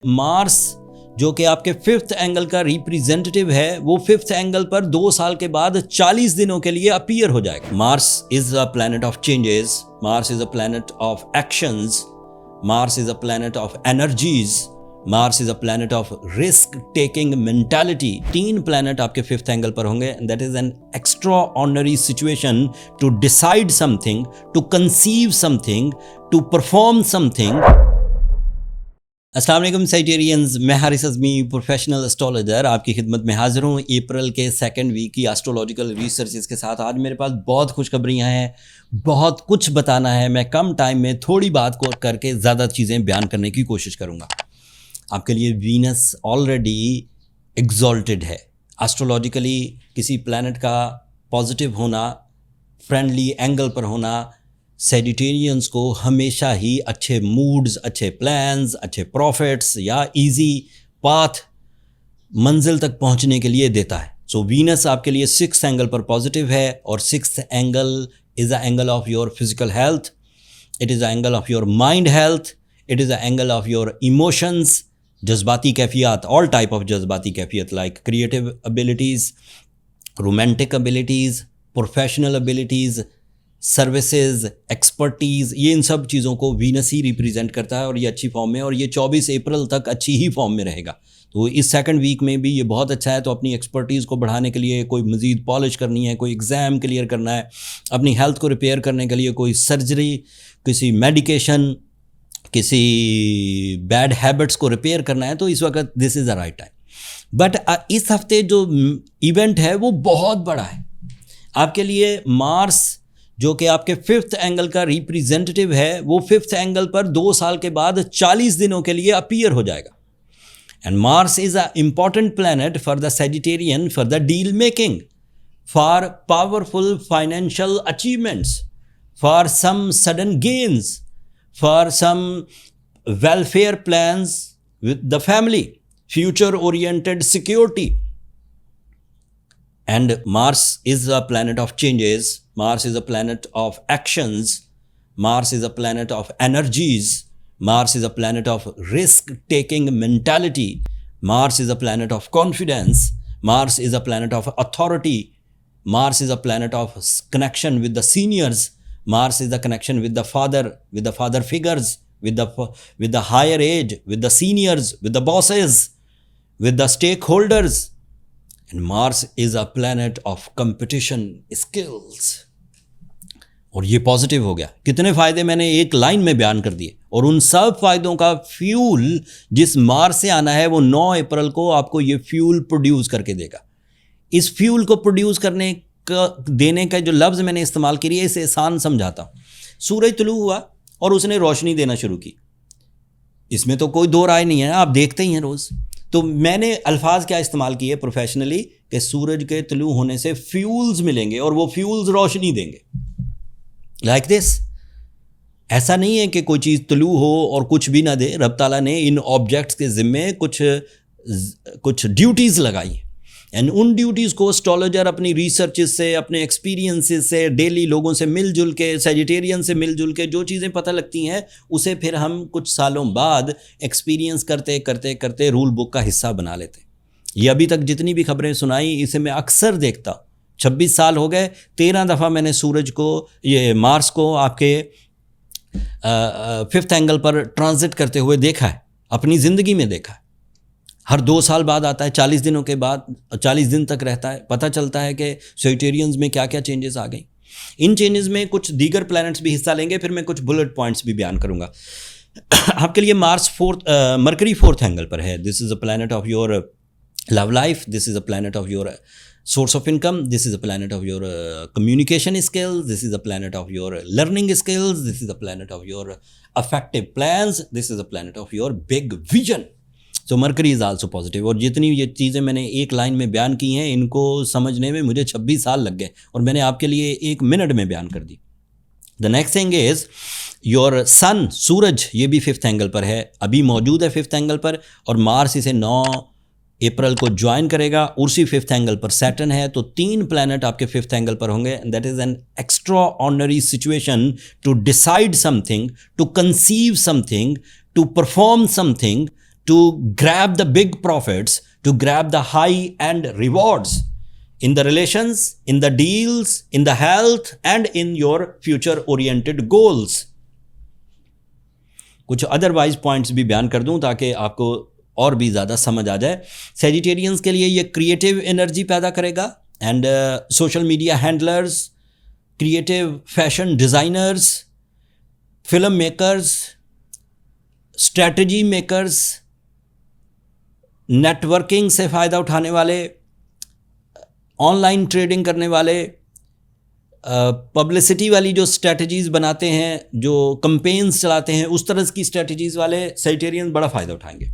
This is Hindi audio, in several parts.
मार्स जो कि आपके फिफ्थ एंगल का रिप्रेजेंटेटिव है, वो फिफ्थ एंगल पर 2 साल के बाद 40 दिनों के लिए अपीयर हो जाएगा। Mars is a planet of changes, Mars is a planet of actions, Mars is a planet of energies, Mars is a planet of risk taking mentality. 3 planet आपके फिफ्थ एंगल पर होंगे। That is an extraordinary situation to decide something, to conceive something, to perform something. अस्सलाम वालेकुम साइटेरियंस, मैं हारिस अज़मी प्रोफेशनल एस्ट्रोलॉजर आपकी खिदमत में हाजिर हूँ अप्रैल के सेकंड वीक की एस्ट्रोलॉजिकल रिसर्चेस के साथ। आज मेरे पास बहुत खुशखबरियाँ हैं, बहुत कुछ बताना है। मैं कम टाइम में थोड़ी बात को करके ज़्यादा चीज़ें बयान करने की कोशिश करूँगा। आपके लिए वीनस ऑलरेडी एग्जॉल्टेड है। एस्ट्रोलॉजिकली किसी प्लैनेट का पॉजिटिव होना, फ्रेंडली एंगल पर होना, सेजिटेरियंस को हमेशा ही अच्छे मूड्स, अच्छे प्लान्स, अच्छे प्रॉफिट्स या इजी पाथ मंजिल तक पहुंचने के लिए देता है। सो वीनस आपके लिए 6th एंगल पर पॉजिटिव है और 6th angle is a angle of your physical health, it is a angle of your mind health, it is a angle of your emotions, जज्बाती कैफियत, ऑल टाइप ऑफ जज्बाती कैफियत like creative abilities, romantic abilities, professional abilities, services, expertise, ये इन सब चीज़ों को वीनस ही रिप्रेजेंट करता है और ये अच्छी फॉर्म में, और ये 24 अप्रैल तक अच्छी ही फॉर्म में रहेगा। तो इस सेकंड वीक में भी ये बहुत अच्छा है। तो अपनी एक्सपर्टीज़ को बढ़ाने के लिए कोई मज़ीद पॉलिश करनी है, कोई एग्ज़ाम क्लियर करना है, अपनी हेल्थ को रिपेयर करने के लिए कोई सर्जरी, किसी मेडिकेशन, किसी बैड हैबिट्स को रिपेयर करना है, तो इस वक्त this is the right time. But इस हफ्ते जो इवेंट है वो बहुत बड़ा है आपके लिए। मार्स जो कि आपके फिफ्थ एंगल का रिप्रेजेंटेटिव है, वो फिफ्थ एंगल पर 2 साल के बाद 40 दिनों के लिए अपीयर हो जाएगा। And Mars is a important planet for the Sagittarian, for the deal making, for powerful financial achievements, for some sudden gains, for some welfare plans with the family, future oriented security. And Mars is a planet of changes, Mars is a planet of actions, Mars is a planet of energies, Mars is a planet of risk-taking mentality, Mars is a planet of confidence, Mars is a planet of authority, Mars is a planet of connection with the seniors, Mars is the connection with the father figures, with the higher age, with the seniors, with the bosses, with the stakeholders. And Mars is a planet of competition skills. और ये पॉजिटिव हो गया। कितने फ़ायदे मैंने एक लाइन में बयान कर दिए, और उन सब फ़ायदों का फ्यूल जिस मार्स से आना है वो 9 अप्रैल को आपको ये फ्यूल प्रोड्यूस करके देगा। इस फ्यूल को प्रोड्यूस करने का, देने का जो लफ्ज़ मैंने इस्तेमाल किया है, इसे आसान समझाता हूँ। सूरज तुलू हुआ और उसने रोशनी देना शुरू की, इसमें तो कोई दो राय नहीं है, आप देखते ही हैं रोज़। तो मैंने अल्फाज क्या इस्तेमाल किए प्रोफेशनली कि सूरज के तुलू होने से फ्यूल्स मिलेंगे और वो फ्यूल्स रोशनी देंगे। लाइक दिस, ऐसा नहीं है कि कोई चीज़ तुलू हो और कुछ भी ना दे। रब ताला ने इन ऑब्जेक्ट्स के ज़िम्मे कुछ ड्यूटीज़ लगाई, एंड उन ड्यूटीज़ को एस्ट्रोलॉजर अपनी रिसर्चेस से, अपने एक्सपीरियंसेस से, डेली लोगों से मिलजुल के, सेजिटेरियन से मिलजुल के जो चीज़ें पता लगती हैं, उसे फिर हम कुछ सालों बाद एक्सपीरियंस करते करते करते रूल बुक का हिस्सा बना लेते। ये अभी तक जितनी भी खबरें सुनाई, इसे मैं अक्सर देखता हूँ। 26 साल हो गए, 13 दफ़ा मैंने सूरज को, ये मार्स को आपके फिफ्थ एंगल पर ट्रांजिट करते हुए देखा है, अपनी ज़िंदगी में देखा है। हर 2 साल बाद आता है, 40 दिनों के बाद, 40 दिन तक रहता है। पता चलता है कि सेजिटेरियंस में क्या क्या चेंजेस आ गई। इन चेंजेस में कुछ दीगर प्लैनेट्स भी हिस्सा लेंगे, फिर मैं कुछ बुलेट पॉइंट्स भी बयान करूंगा। आपके लिए मार्स मरकरी 4th एंगल पर है। This is a planet of your love life, this is a planet of your source of income, this is a planet of your communication skills, this is a planet of your learning skills, this is a planet of your effective plans, this is a planet of your big vision. So Mercury is also positive. और जितनी ये चीज़ें मैंने एक लाइन में बयान की हैं, इनको समझने में मुझे 26 साल लग गए और मैंने आपके लिए 1 मिनट में बयान कर दी। The next thing is your sun, सूरज, ये भी 5th एंगल पर है, अभी मौजूद है 5th एंगल पर, और मार्स इसे 9 अप्रैल को ज्वाइन करेगा। उसी 5th एंगल पर सैटर्न है। तो 3 प्लैनेट आपके 5th एंगल पर होंगे। That is an extraordinary situation to decide something, to conceive something, to perform something, to grab the big profits, to grab the high-end rewards in the relations, in the deals, in the health, and in your future-oriented goals. कुछ अदरवाइज पॉइंट्स भी बयान कर दूं ताकि आपको और भी ज़्यादा समझ आ जाए। सेजिटेरियंस के लिए ये क्रिएटिव एनर्जी पैदा करेगा, and social media handlers, creative fashion designers, film makers, strategy makers, networking से फ़ायदा उठाने वाले, ऑनलाइन ट्रेडिंग करने वाले, पब्लिसिटी वाली जो स्ट्रैटेजीज़ बनाते हैं, जो कंपेन्स चलाते हैं, उस तरह की स्ट्रैटेजीज़ वाले सेजिटेरियन बड़ा फ़ायदा उठाएंगे।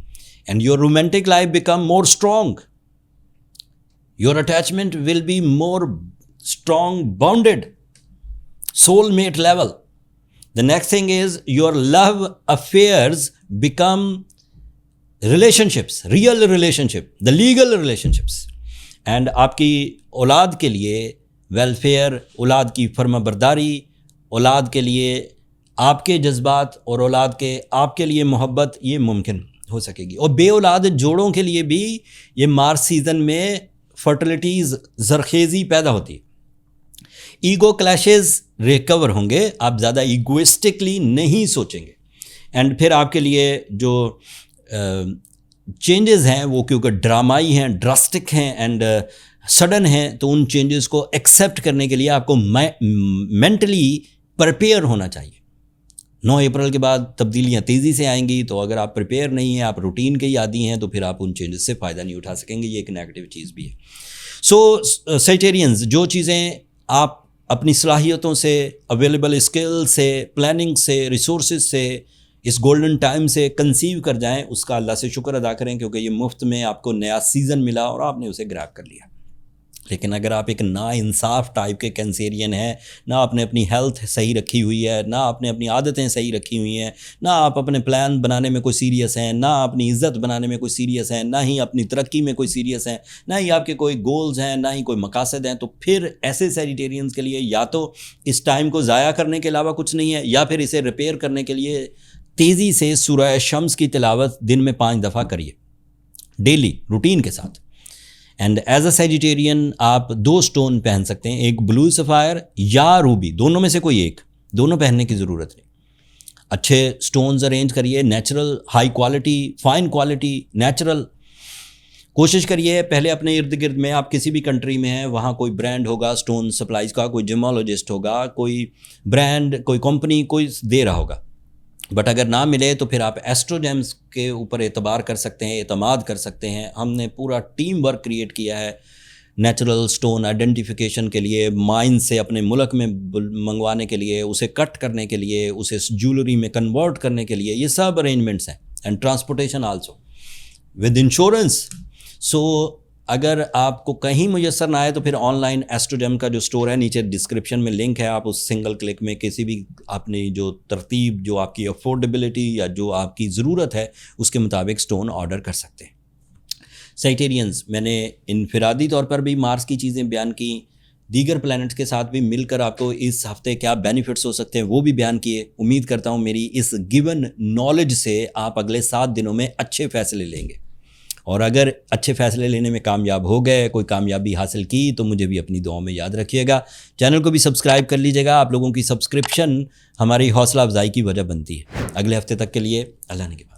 And your romantic life become more strong, your attachment will be more strong bounded, soulmate level. The next thing is your love affairs become relationships, real relationship, the legal relationships. And आपकी औलाद के लिए वेलफेयर, औलाद की फर्माबरदारी, औलाद के लिए आपके जज्बात और औलाद के आपके लिए मोहब्बत, ये मुमकिन हो सकेगी। और बे औलाद जोड़ों के लिए भी ये मार्च सीज़न में फर्टिलिटीज़, ज़रखेज़ी पैदा होती है। ईगो क्लैशेस रिकवर होंगे, आप ज़्यादा ईगोइस्टिकली नहीं सोचेंगे, एंड फिर आपके लिए जो चेंजेस हैं वो क्योंकि ड्रामाई हैं, ड्रास्टिक हैं एंड सडन हैं, तो उन चेंजेस को एक्सेप्ट करने के लिए आपको मेंटली प्रिपेयर होना चाहिए। 9 अप्रैल के बाद तब्दीलियाँ तेज़ी से आएंगी, तो अगर आप प्रिपेयर नहीं हैं, आप रूटीन के ही आदी हैं, तो फिर आप उन चेंजेस से फ़ायदा नहीं उठा सकेंगे। ये एक नेगेटिव चीज़ भी है। सो सेजिटेरियंस, जो चीज़ें आप अपनी सलाहियतों से, अवेलेबल स्किल से, प्लानिंग से, रिसोर्सेज से, इस गोल्डन टाइम से कंसीव कर जाएं, उसका अल्लाह से शुक्र अदा करें, क्योंकि ये मुफ्त में आपको नया सीज़न मिला और आपने उसे ग्रैब कर लिया। लेकिन अगर आप एक नाइंसाफ़ टाइप के कैंसेरियन हैं, ना आपने अपनी हेल्थ सही रखी हुई है, ना आपने अपनी आदतें सही रखी हुई हैं, ना आप अपने प्लान बनाने में कोई सीरियस हैं, ना अपनी इज़्ज़त बनाने में कोई सीरियस हैं, ना ही अपनी तरक्की में कोई सीरियस हैं, ना ही आपके कोई गोल्स हैं, ना ही कोई मकासद हैं, तो फिर ऐसे सेजिटेरियंस के लिए या तो इस टाइम को ज़ाया करने के अलावा कुछ नहीं है, या फिर इसे रिपेयर करने के लिए तेज़ी से सूरह शम्स की तिलावत दिन में 5 दफ़ा करिए, डेली रूटीन के साथ। एंड एज अ सेजिटेरियन आप 2 स्टोन पहन सकते हैं, एक ब्लू सफ़ायर या रूबी, दोनों में से कोई एक, दोनों पहनने की ज़रूरत नहीं। अच्छे स्टोन्स अरेंज करिए, natural, high quality, fine quality, natural. कोशिश करिए पहले अपने इर्द गिर्द में, आप किसी भी कंट्री में हैं, वहाँ कोई ब्रांड होगा स्टोन सप्लाईज का, कोई जिमोलॉजिस्ट होगा, कोई ब्रांड, कोई कंपनी कोई दे रहा होगा। बट अगर ना मिले तो फिर आप एस्ट्रोजेम्स के ऊपर एतबार कर सकते हैं, एतमाद कर सकते हैं। हमने पूरा टीम वर्क क्रिएट किया है नेचुरल स्टोन आइडेंटिफिकेशन के लिए, माइन से अपने मुल्क में मंगवाने के लिए, उसे कट करने के लिए, उसे ज्वेलरी में कन्वर्ट करने के लिए, ये सब अरेंजमेंट्स हैं, and transportation also with insurance. So अगर आपको कहीं मुयसर ना आए तो फिर ऑनलाइन एस्ट्रोजेम का जो स्टोर है, नीचे डिस्क्रिप्शन में लिंक है, आप उस सिंगल क्लिक में किसी भी अपनी जो तरतीब, जो आपकी अफोर्डेबिलिटी या जो आपकी ज़रूरत है उसके मुताबिक स्टोन ऑर्डर कर सकते हैं। सेजिटेरियंस, मैंने इनफिरादी तौर पर भी मार्स की चीज़ें बयान की, दीगर प्लैनेट्स के साथ भी मिलकर आपको इस हफ्ते क्या बेनिफिट्स हो सकते हैं वो भी बयान किए। उम्मीद करता हूँ मेरी इस गिवन नॉलेज से आप अगले 7 दिनों में अच्छे फ़ैसले लेंगे, और अगर अच्छे फ़ैसले लेने में कामयाब हो गए, कोई कामयाबी हासिल की, तो मुझे भी अपनी दुआओं में याद रखिएगा। चैनल को भी सब्सक्राइब कर लीजिएगा, आप लोगों की सब्सक्रिप्शन हमारी हौसला अफजाई की वजह बनती है। अगले हफ्ते तक के लिए अल्लाह ने के बाद।